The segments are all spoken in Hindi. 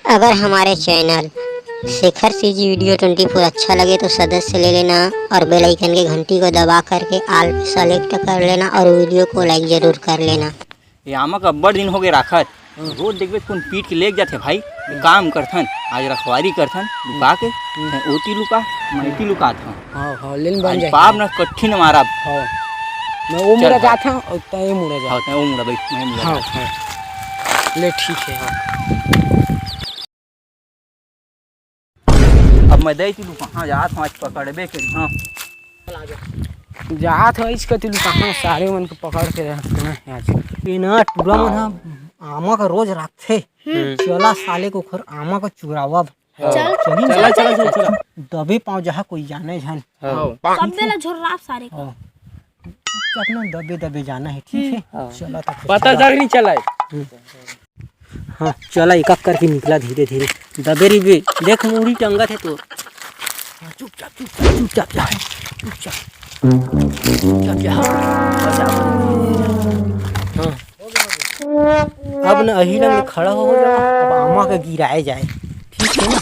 अगर हमारे चैनल शेखर सीजी वीडियो 24 अच्छा लगे तो सदस्य ले लेना और बेल आइकन के घंटी को दबा करके ऑल सेलेक्ट कर लेना और वीडियो को लाइक जरूर कर लेना। ये आमक अब्बड़ दिन हो गए राखत रोज देखबे कौन पीट के लेके जाते भाई। काम करथन आज रखवारी करथन लुका के ओती लुका मैती लुका था। हां हां लेन बन जाए पाप न कठिन मारा। हां मैं वो मुड़ा जाता हूं और तय मुड़ा जा। हां तय वो मुड़ा भाई मैं मुड़ा। हां हां ले ठीक है। हां अब मैं दई लुका हां जात हूं आज पकड़बे करी। हां जात हो इसका तू कहां सारे मन को पकड़ के रखना है आज ये ना टूरा मन आमा का रोज रखथे। चला साले को खर आमा का चुरावा चल दबे पाँव जहाँ कोई जाने झन सब बेला झुर्राफ सारे को अपना दबे दबे जाना है। ठीक है चला तो पता तक नहीं चला। हाँ चला एक एक करके निकला धीरे धीरे दबे रिबे देख मुड़ी टंगा थे तो चुपचाप चुपचाप चुपचाप जा चुपचाप जा। हाँ अब न अहिला में खड़ा हो जा अब आमा का गिराए जाए। ठीक है ना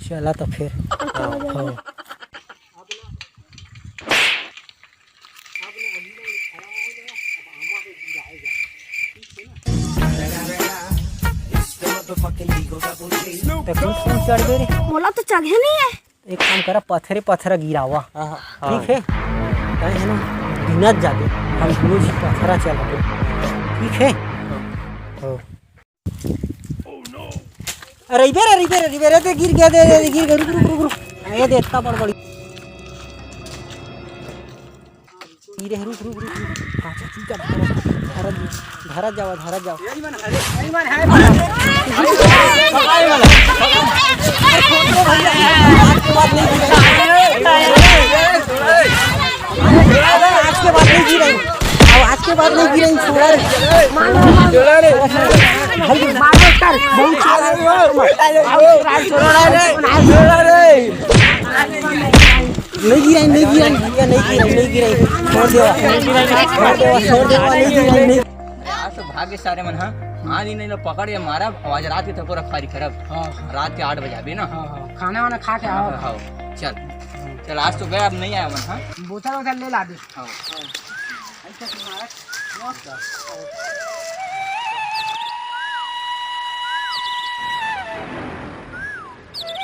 चला तो फिर हाँ चढ़ दे रे मोला तो जगह नहीं है। एक काम करा पत्थरे पत्थरा गिरावा। ठीक है है ना गिनत जाते हम रोज पत्थरा चलाते। ठीक है अरे रिबेरे ते गिर गया दे गिर गया रुक ये दे इतना बड़ बड़ी गिरे रुक अच्छा ठीक है धरा जाओ आज के बाद नहीं गिरेंगे नहीं गिराएंगे भाग्य सारे मन हाँ नहीं ना पकड़ या मारा आज रात के तको रखवारी करब। रात के 8 बजे भी ना खाना वाना खा के आओ। हाँ चल आज तो गया अब नहीं आया मन। हाँ बोतल ले ला दे। हाँ